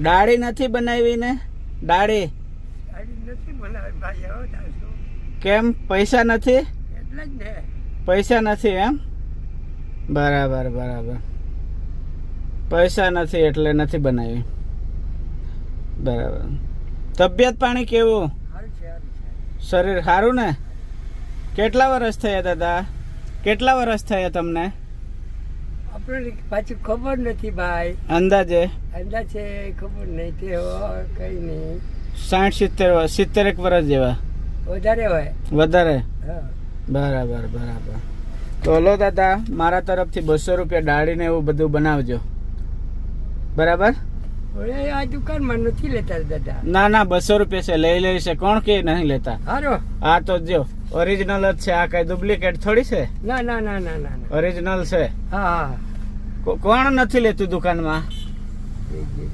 દાઢી નથી બનાવી ને? દાઢી નથી બનાવી ભાઈ. હવે ચાલશું કેમ? પૈસા નથી? એટલે જ ને. પૈસા નથી એમ? બરાબર બરાબર. પૈસા નથી એટલે નથી બનાવી. બરાબર. તબિયત પાણી કેવું? સારું છે, સારું છે. શરીર સારું ને? કેટલા વર્ષ થયા દાદા? કેટલા વર્ષ થયા તમને? આપણે પાછું ખબર નથી ભાઈ. અંદાજે અંદાજે ખબર નહીં તે કઈ નહીં. 60-70 એક વર્ષ જેવા? વધારે હોય. વધારે? હા. બરાબર બરાબર. તો લો દાદા, મારા તરફથી 200 રૂપિયા દાઢીને એવું બધું બનાવજો. બરાબર? હવે આ દુકાનમાં નથી લેતા દાદા. ના ના, 200 રૂપિયા છે, લઈ લે છે. કોણ કે નહીં લેતા? હારો. આ તો જો ઓરિજિનલ જ છે. આ કઈ ડુપ્લિકેટ થોડી છે. ના ના ના ના ના ના. ઓરિજિનલ છે. હા હા. કોણ નથી લેતું દુકાનમાં? જી, જી.